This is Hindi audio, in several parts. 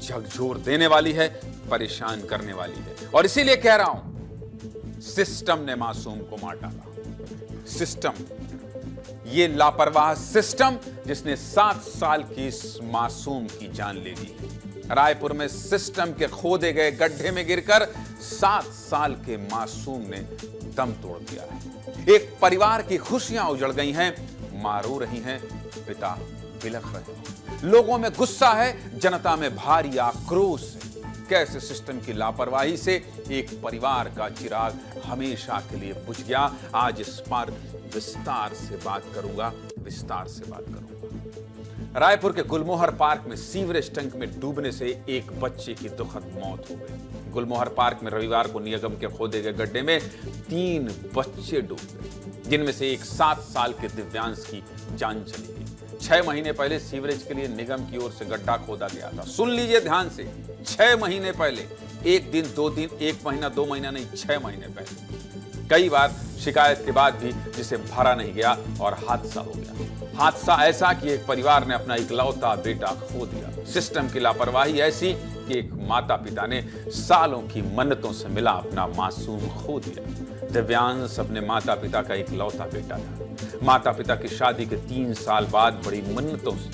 झकझोर देने वाली है, परेशान करने वाली है। और इसीलिए कह रहा हूं, सिस्टम ने मासूम को मार डाला। सिस्टम, ये लापरवाह सिस्टम जिसने 7 साल की इस मासूम की जान ले ली। रायपुर में सिस्टम के खोदे गए गड्ढे में गिरकर 7 साल के मासूम ने दम तोड़ दिया है। एक परिवार की खुशियां उजड़ गई हैं, मां रो रही हैं, पिता बिलख रहे हैं। लोगों में गुस्सा है, जनता में भारी आक्रोश है। कैसे सिस्टम की लापरवाही से एक परिवार का चिराग हमेशा के लिए बुझ गया, आज इस पर विस्तार से बात करूंगा। रायपुर के गुलमोहर पार्क में सीवरेज टैंक में डूबने से एक बच्चे की दुखद मौत हो गई। गुलमोहर पार्क में रविवार को निगम के खोदे गए गड्ढे में 3 बच्चे डूब गए, जिनमें से एक 7 साल के दिव्यांश की जान चली गई। 6 महीने पहले सीवरेज के लिए निगम की ओर से गड्ढा खोदा गया था। सुन लीजिए ध्यान से, 6 महीने पहले, 1 दिन 2 दिन 1 महीना 2 महीना नहीं, 6 महीने पहले। कई बार शिकायत के बाद भी जिसे भरा नहीं गया और हादसा हो गया। हादसा ऐसा कि एक परिवार ने अपना इकलौता बेटा खो दिया। सिस्टम की लापरवाही ऐसी कि एक माता पिता ने सालों की मन्नतों से मिला अपना मासूम खो दिया। दिव्यांश अपने माता पिता का इकलौता बेटा था। माता पिता की शादी के 3 साल बाद बड़ी मन्नतों से,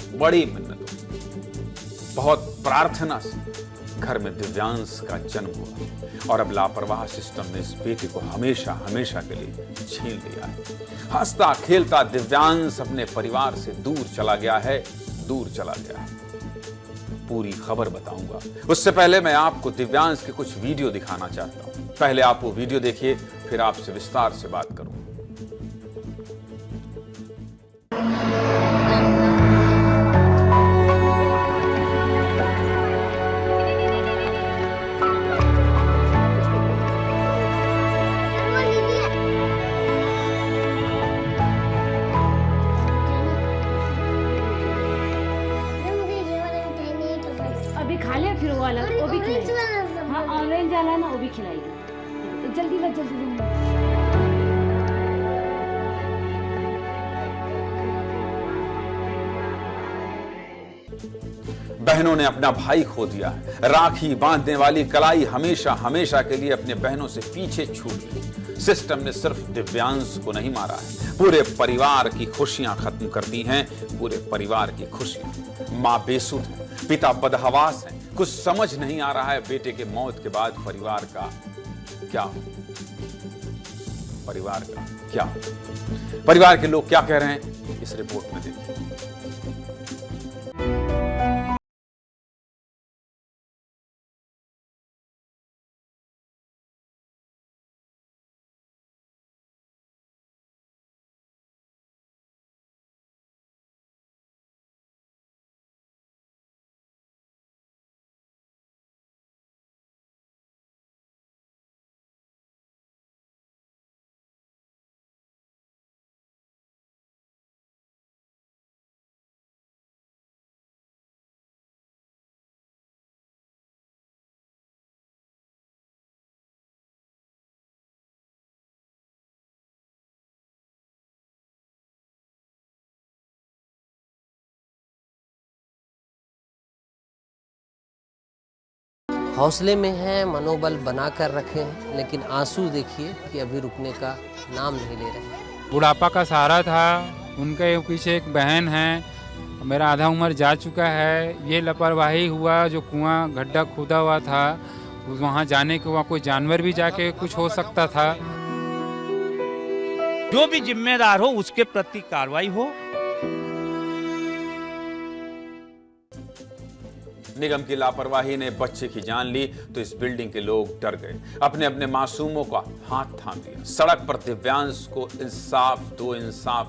बहुत प्रार्थना से घर में दिव्यांश का जन्म हुआ और अब लापरवाह सिस्टम ने इस बेटे को हमेशा के लिए छीन लिया है। हंसता खेलता दिव्यांश अपने परिवार से दूर चला गया है। पूरी खबर बताऊंगा, उससे पहले मैं आपको दिव्यांश के कुछ वीडियो दिखाना चाहता हूं। पहले आप वो वीडियो देखिए, फिर आपसे विस्तार से बात करूंगा। फिर वो वाला वो भी खिलाएगा। हाँ, ऑरेंज वाला ना, वो भी खिलाएगा। जल्दी ला, जल्दी ला। बहनों ने अपना भाई खो दिया है। राखी बांधने वाली कलाई हमेशा के लिए अपने बहनों से पीछे छूट गई। सिस्टम ने सिर्फ दिव्यांश को नहीं मारा है, पूरे परिवार की खुशियां खत्म कर दी हैं। पूरे परिवार की खुशियां। मां बेसुध है, पिता बदहवास है। कुछ समझ नहीं आ रहा है बेटे के मौत के बाद परिवार का क्या। परिवार के लोग क्या कह रहे हैं, इस रिपोर्ट में देखिए। हौसले में हैं, मनोबल बना कर रखे हैं, लेकिन आंसू देखिए कि अभी रुकने का नाम नहीं ले रहे। बुढ़ापा का सहारा था, उनके पीछे एक बहन है, मेरा आधा उम्र जा चुका है। ये लापरवाही हुआ, जो कुआं गड्ढा खोदा हुआ था, वहाँ जाने के वहाँ कोई जानवर भी जाके कुछ हो सकता था। जो भी जिम्मेदार हो उसके प्रति कार्रवाई हो। निगम की लापरवाही ने बच्चे की जान ली तो इस बिल्डिंग के लोग डर गए, अपने अपने मासूमों का हाथ थाम लिया। सड़क पर दिव्यांश को इंसाफ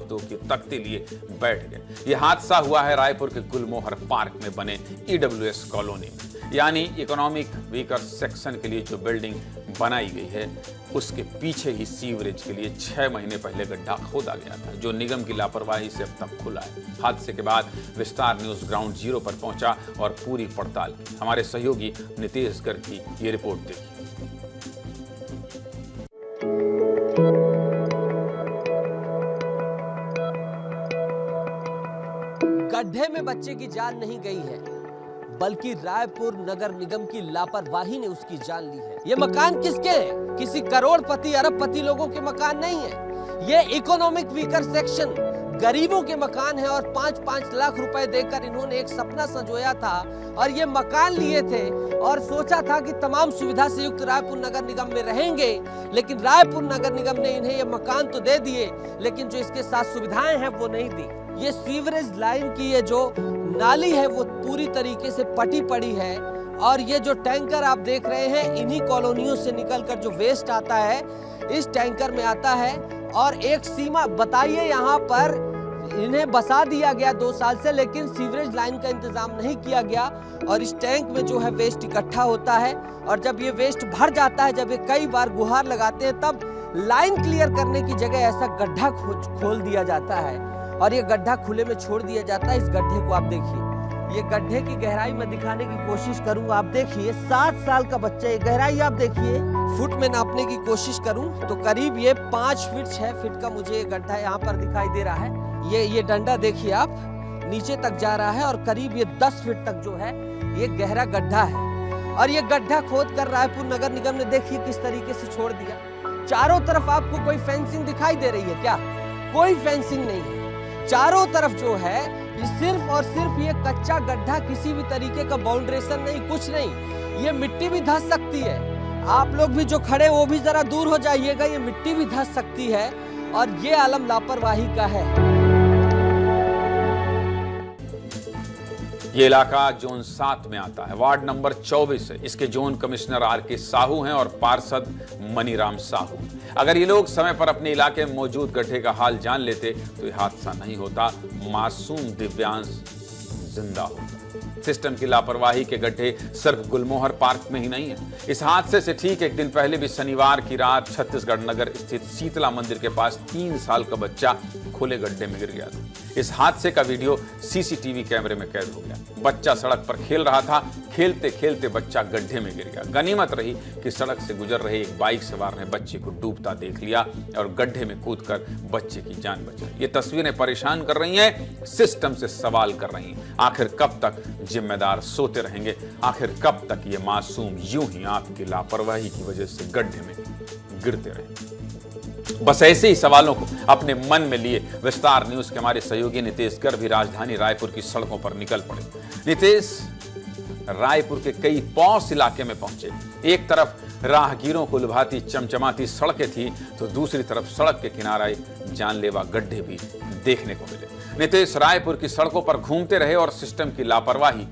दो की तख्ती लिए बैठ गए। यह हादसा हुआ है रायपुर के गुलमोहर पार्क में बने EWS कॉलोनी में, यानी इकोनॉमिक वीकर सेक्शन के लिए जो बिल्डिंग बनाई गई है, उसके पीछे ही सीवरेज के लिए 6 महीने पहले गड्ढा खोदा गया था, जो निगम की लापरवाही से अब तक खुला है। हादसे के बाद विस्तार न्यूज ग्राउंड जीरो पर पहुंचा और पूरी पड़ताल की। हमारे सहयोगी नितेश गर्ग की ये रिपोर्ट देखिए। गड्ढे में बच्चे की जान नहीं गई है, बल्कि रायपुर नगर निगम की लापरवाही ने उसकी जान ली है। ये मकान किसके हैं? किसी करोड़पति अरबपति लोगों के मकान नहीं है। ये इकोनॉमिक वीकर सेक्शन गरीबों के मकान है और 5-5 लाख रुपए देकर इन्होंने एक सपना संजोया था और ये मकान लिए थे और सोचा था कि तमाम सुविधा से युक्त रायपुर नगर निगम में रहेंगे। लेकिन रायपुर नगर निगम ने इन्हें ये मकान तो दे दिए, लेकिन जो इसके साथ सुविधाएं हैं वो नहीं दी। ये सीवरेज लाइन की ये जो नाली है वो पूरी तरीके से पटी पड़ी है और ये जो टैंकर आप देख रहे हैं इन्हीं कॉलोनियों से निकलकर जो वेस्ट आता है इस टैंकर में आता है। और एक सीमा बताइए, यहाँ पर इन्हें बसा दिया गया 2 साल से, लेकिन सीवरेज लाइन का इंतजाम नहीं किया गया और इस टैंक में जो है वेस्ट इकट्ठा होता है और जब ये वेस्ट भर जाता है, जब ये कई बार गुहार लगाते हैं, तब लाइन क्लियर करने की जगह ऐसा गड्ढा खोल दिया जाता है और ये गड्ढा खुले में छोड़ दिया जाता है। इस गड्ढे को आप देखिए, ये गड्ढे की गहराई में दिखाने की कोशिश करूं, आप देखिए 7 साल का बच्चा, ये गहराई आप देखिए, फुट में नापने की कोशिश करूं तो करीब ये 5 फीट 6 फीट का मुझे ये गड्ढा यहाँ पर दिखाई दे रहा है। ये डंडा देखिए आप, नीचे तक जा रहा है और करीब ये 10 फीट तक जो है ये गहरा गड्ढा है। और ये गड्ढा खोद कर रायपुर नगर निगम ने देखिए किस तरीके से छोड़ दिया। चारों तरफ आपको कोई फेंसिंग दिखाई दे रही है क्या? कोई फेंसिंग नहीं है। चारों तरफ जो है सिर्फ और सिर्फ ये कच्चा गड्ढा, किसी भी तरीके का बाउंड्रेशन नहीं, कुछ नहीं। ये मिट्टी भी धंस सकती है, आप लोग भी जो खड़े वो भी जरा दूर हो जाइएगा, ये मिट्टी भी धंस सकती है और ये आलम लापरवाही का है। ये इलाका जोन 7 में आता है, वार्ड नंबर 24 है। इसके जोन कमिश्नर आर.के. साहू हैं और पार्षद मनीराम साहू। अगर ये लोग समय पर अपने इलाके में मौजूद गड्ढे का हाल जान लेते तो ये हादसा नहीं होता, मासूम दिव्यांश जिंदा होता। सिस्टम की लापरवाही के गड्ढे सिर्फ गुलमोहर पार्क में ही नहीं है। इस हादसे से ठीक एक दिन पहले भी शनिवार की रात छत्तीसगढ़ नगर स्थित शीतला मंदिर के पास 3 साल का बच्चा खुले गड्ढे में गिर गया था। इस हादसे का वीडियो सीसीटीवी कैमरे में कैद हो गया। बच्चा सड़क पर खेल रहा था, खेलते खेलते बच्चा गड्ढे में गिर गया। गनीमत रही कि सड़क से गुजर रहे एक बाइक सवार ने बच्चे को डूबता देख लिया और गड्ढे में कूदकर बच्चे की जान बचाई। ये तस्वीरें परेशान कर रही हैं, सिस्टम से सवाल कर रही हैं। आखिर कब तक जिम्मेदार सोते रहेंगे? आखिर कब तक ये मासूम यूं ही आपकी लापरवाही की वजह से गड्ढे में गिरते रहेंगे? बस ऐसे ही सवालों को अपने मन में लिए विस्तार न्यूज के हमारे सहयोगी नितेश गर्ग भी राजधानी रायपुर की सड़कों पर निकल पड़े। नितेश रायपुर के कई पॉश इलाके में पहुंचे। एक तरफ राहगीरों को लुभाती चमचमाती सड़कें थी तो दूसरी तरफ सड़क के किनारे जानलेवा गड्ढे भी देखने को मिले। नितेश रायपुर की सड़कों पर घूमते रहे और सिस्टम की लापरवाही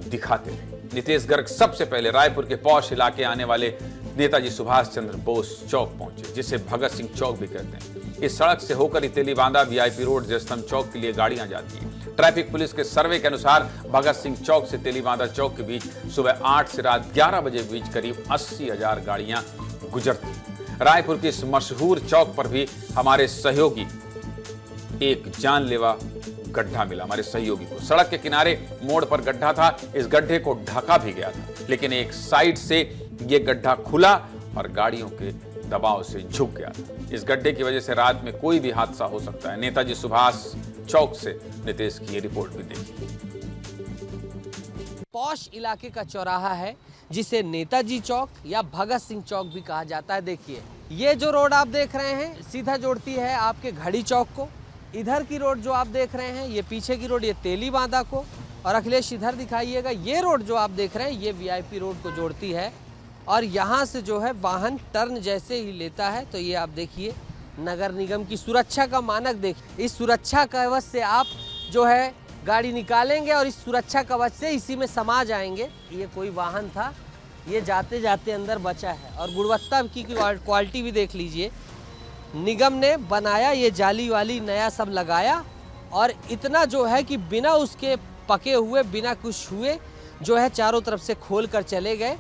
दिखाते रहे। नितेश गर्ग सबसे पहले रायपुर के पॉश इलाके आने वाले नेताजी सुभाष चंद्र बोस चौक पहुंचे, जिसे भगत सिंह चौक भी कहते हैं। इस सड़क से होकर तेलीबांधा वीआईपी रोड जयस्तंभ चौक के लिए गाड़ियां जाती हैं। ट्रैफिक पुलिस के सर्वे के अनुसार भगत सिंह चौक से तेलीबांधा चौक के बीच सुबह 8 से रात 11 बजे के बीच करीब 80,000 गाड़ियां गुजरती। रायपुर की इस मशहूर चौक पर भी हमारे सहयोगी एक जानलेवा गड्ढा मिला। हमारे सहयोगी को सड़क के किनारे मोड़ पर गड्ढा था, इस गड्ढे को ढका भी गया था, लेकिन एक साइड से ये गड्ढा खुला और गाड़ियों के दबाव से झुक गया था। इस गड्ढे की वजह से रात में कोई भी हादसा हो सकता है। नेताजी सुभाष चौक से नितेश की ये रिपोर्ट भी देखिए। पॉश इलाके का चौराहा है जिसे नेताजी चौक या भगत सिंह चौक भी कहा जाता है। देखिए ये जो रोड आप देख रहे हैं सीधा जोड़ती है आपके घड़ी चौक को। इधर की रोड जो आप देख रहे हैं ये पीछे की रोड ये तेलीबांधा को, और अखिलेश इधर दिखाइएगा, ये रोड जो आप देख रहे हैं ये वीआईपी रोड को जोड़ती है और यहाँ से जो है वाहन टर्न जैसे ही लेता है तो ये आप देखिए नगर निगम की सुरक्षा का मानक देखिए। इस सुरक्षा कवच से आप जो है गाड़ी निकालेंगे और इस सुरक्षा कवच से इसी में समा जाएंगे। ये कोई वाहन था, ये जाते जाते अंदर बचा है और गुणवत्ता की क्वालिटी भी देख लीजिए। निगम ने बनाया ये जाली वाली नया सब लगाया और इतना जो है कि बिना उसके पके हुए बिना कुछ हुए जो है चारों तरफ से खोल कर चले गए।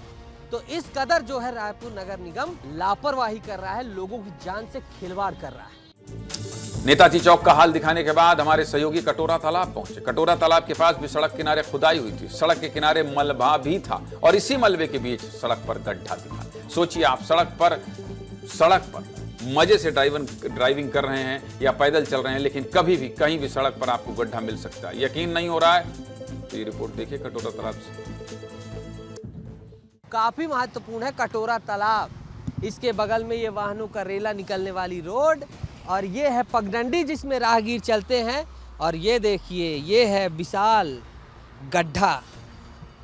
तो इस कदर जो है रायपुर नगर निगम लापरवाही कर रहा है, लोगों की जान से खिलवाड़ कर रहा है। नेताजी चौक का हाल दिखाने के बाद हमारे सहयोगी कटोरा तालाब पहुंचे। कटोरा तालाब के पास भी सड़क किनारे खुदाई हुई थी, सड़क के किनारे मलबा भी था और इसी मलबे के बीच सड़क पर गड्ढा दिखा। सोचिए आप सड़क पर मजे से ड्राइविंग कर रहे हैं या पैदल चल रहे हैं, लेकिन कभी भी कहीं भी सड़क पर आपको गड्ढा मिल सकता है। यकीन नहीं हो रहा है तो ये रिपोर्ट देखिए कटोरा तालाब से। काफी महत्वपूर्ण है कटोरा तालाब। इसके बगल में ये वाहनों का रेला निकलने वाली रोड, और ये है पगडंडी जिसमें राहगीर चलते हैं। और ये देखिए, ये है विशाल गड्ढा।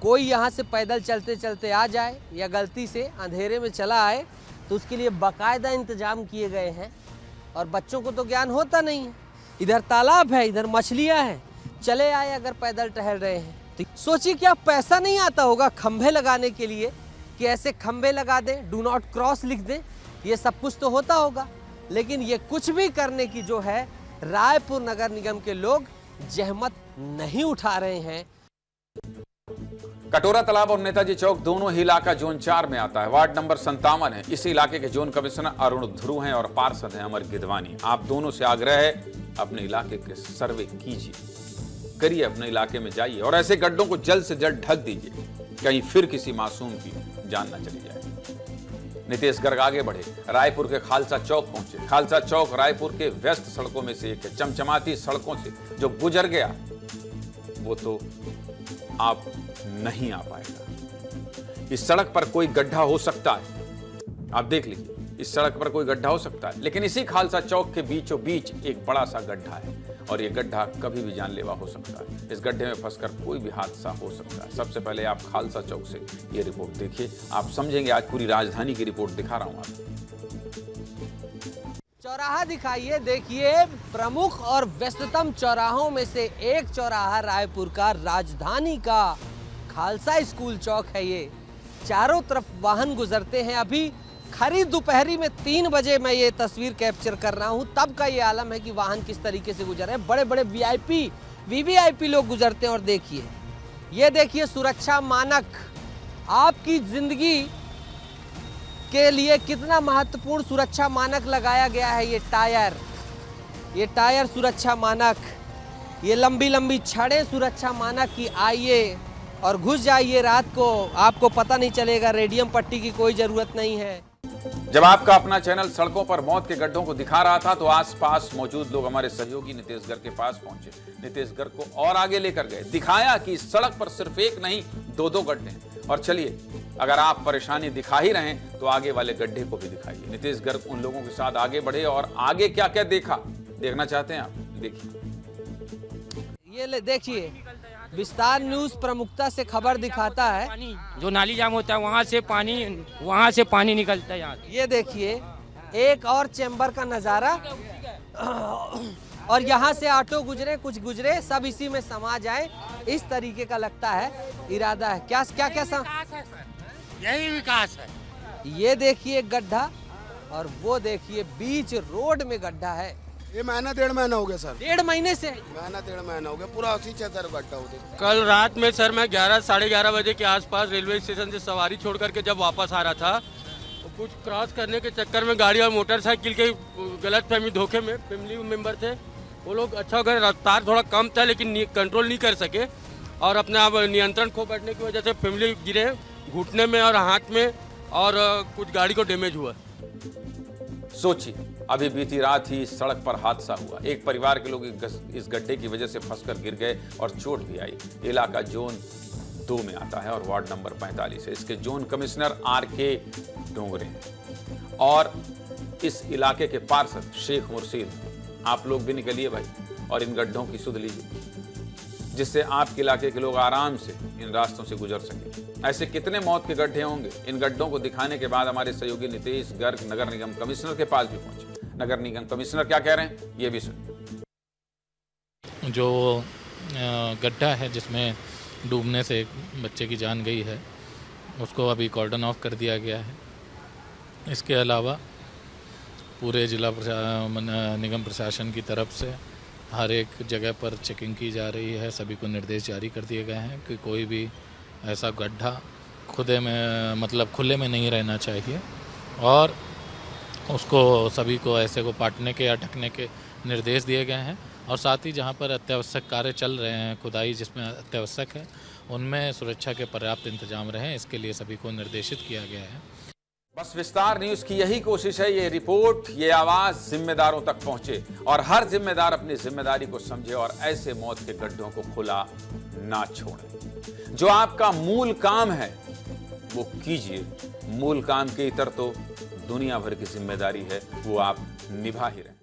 कोई यहाँ से पैदल चलते चलते आ जाए या गलती से अंधेरे में चला आए तो उसके लिए बाकायदा इंतजाम किए गए हैं। और बच्चों को तो ज्ञान होता नहीं है, इधर तालाब है, इधर मछलियाँ हैं, चले आए अगर पैदल टहल रहे हैं तो सोचिए क्या पैसा नहीं आता होगा खंभे लगाने के लिए, कि ऐसे खंभे लगा दें, डू नॉट क्रॉस लिख दें, ये सब कुछ तो होता होगा। लेकिन ये कुछ भी करने की जो है रायपुर नगर निगम के लोग जहमत नहीं उठा रहे हैं। कटोरा तालाब और नेताजी चौक दोनों ही इलाका जोन 4 में आता है। वार्ड नंबर 57 है। इस इलाके के जोन कमिश्नर अरुण ध्रुव हैं और पार्षद हैं अमर गिदवानी। आप दोनों से आग्रह है, अपने इलाके के सर्वे कीजिए, करिए, अपने इलाके में जाइए और ऐसे गड्ढों को जल्द से जल्द ढक दीजिए, कहीं फिर किसी मासूम की जान न चली जाए। नितेश गर्ग आगे बढ़े, रायपुर के खालसा चौक पहुंचे। खालसा चौक रायपुर के व्यस्त सड़कों में से एक है। चमचमाती सड़कों से जो गुजर गया वो तो आप नहीं आ पाएगा। इस सड़क पर कोई गड्ढा हो सकता है, आप देख लीजिए, इस सड़क पर कोई गड्ढा हो सकता है, लेकिन इसी खालसा चौक के बीचों बीच एक बड़ा सा गड्ढा है और ये गड्ढा कभी भी जानलेवा हो सकता है। इस गड्ढे में फंसकर कोई भी हादसा हो सकता है। सबसे पहले आप खालसा चौक से ये रिपोर्ट देखिए, आप समझेंगे। आज पूरी राजधानी की रिपोर्ट दिखा रहा हूं आपको। चौराहा दिखाइए, देखिए प्रमुख और व्यस्ततम चौराहों में से एक चौराहा रायपुर का, राजधानी का खालसा स्कूल चौक है ये। चारों तरफ वाहन गुजरते हैं। अभी खरी दोपहरी में 3 बजे मैं ये तस्वीर कैप्चर कर रहा हूँ, तब का ये आलम है कि वाहन किस तरीके से गुजर रहे हैं। बड़े बड़े वीआईपी, वीवीआईपी लोग गुजरते हैं। और देखिए, ये देखिए सुरक्षा मानक, आपकी जिंदगी के लिए कितना महत्वपूर्ण सुरक्षा मानक लगाया गया है। ये टायर सुरक्षा मानक, ये लंबी लंबी छड़ें सुरक्षा मानक की आइए और घुस जाइए रात को, आपको पता नहीं चलेगा, रेडियम पट्टी की कोई जरूरत नहीं है। जब आपका अपना चैनल सड़कों पर मौत के गड्ढों को दिखा रहा था तो आसपास मौजूद लोग हमारे सहयोगी नितेश गर्ग के पास पहुंचे। नितेश गर्ग को और आगे लेकर गए, दिखाया कि इस सड़क पर सिर्फ एक नहीं 2-2 गड्ढे हैं। और चलिए, अगर आप परेशानी दिखा ही रहे हैं तो आगे वाले गड्ढे को भी दिखाइए। नितेश गर्ग उन लोगों के साथ आगे बढ़े और आगे क्या क्या देखा, देखना चाहते हैं आप, देखिए। ये ले देखिए, विस्तार न्यूज प्रमुखता से खबर दिखाता है। जो नाली जाम होता है वहाँ से पानी निकलता है यहाँ। ये देखिए एक और चैम्बर का नज़ारा, और यहाँ से ऑटो गुजरे, कुछ गुजरे, सब इसी में समा जाए, इस तरीके का लगता है इरादा है। क्या यही विकास है। ये देखिए गड्ढा, और वो देखिए बीच रोड में गड्ढा है। ये महीना 1.5 महीना हो गया सर। 1.5 महीने से? महीना 1.5 महीना हो गया, पूरा उसी सर गड्ढा होते। कल रात में सर मैं 11 साढ़े 11 बजे के आसपास रेलवे स्टेशन से सवारी छोड़ करके जब वापस आ रहा था तो कुछ क्रॉस करने के चक्कर में गाड़ी और मोटरसाइकिल के गलतफहमी धोखे में फैमिली मेंबर थे, वो लोग अच्छा हो गए, रफ्तार थोड़ा कम था लेकिन कंट्रोल नहीं कर सके और अपने आप नियंत्रण खो बैठने की वजह से फैमिली गिरे घुटने में और हाथ में, और कुछ गाड़ी को डैमेज हुआ। सोचिए, अभी बीती रात ही इस सड़क पर हादसा हुआ। एक परिवार के लोग इस गड्ढे की वजह से फंसकर गिर गए और चोट भी आई। इलाका जोन 2 में आता है और वार्ड नंबर 45 है। इसके जोन कमिश्नर आर.के. डोंगरे हैं और इस इलाके के पार्षद शेख मुर्शीद। आप लोग भी निकलिए भाई और इन गड्ढों की सुध लीजिए, जिससे आपके इलाके के लोग आराम से इन रास्तों से गुजर सकें। ऐसे कितने मौत के गड्ढे होंगे। इन गड्ढों को दिखाने के बाद हमारे सहयोगी नितेश गर्ग नगर निगम कमिश्नर के पास भी पहुंचे। नगर निगम कमिश्नर क्या कह रहे हैं, ये भी सुनिए। जो गड्ढा है जिसमें डूबने से एक बच्चे की जान गई है, उसको अभी कॉर्डन ऑफ कर दिया गया है। इसके अलावा पूरे जिला निगम प्रशासन की तरफ से हर एक जगह पर चेकिंग की जा रही है। सभी को निर्देश जारी कर दिए गए हैं कि कोई भी ऐसा गड्ढा खुले में नहीं रहना चाहिए और उसको सभी को ऐसे को पाटने के या ढकने के निर्देश दिए गए हैं। और साथ ही जहां पर अत्यावश्यक कार्य चल रहे हैं, खुदाई जिसमें अत्यावश्यक है, उनमें सुरक्षा के पर्याप्त इंतजाम रहें, इसके लिए सभी को निर्देशित किया गया है। बस विस्तार न्यूज की यही कोशिश है, ये रिपोर्ट, ये आवाज जिम्मेदारों तक पहुंचे और हर जिम्मेदार अपनी जिम्मेदारी को समझे और ऐसे मौत के गड्ढों को खुला ना छोड़े। जो आपका मूल काम है वो कीजिए। मूल काम के इतर तो दुनिया भर की जिम्मेदारी है, वो आप निभा ही रहे हैं।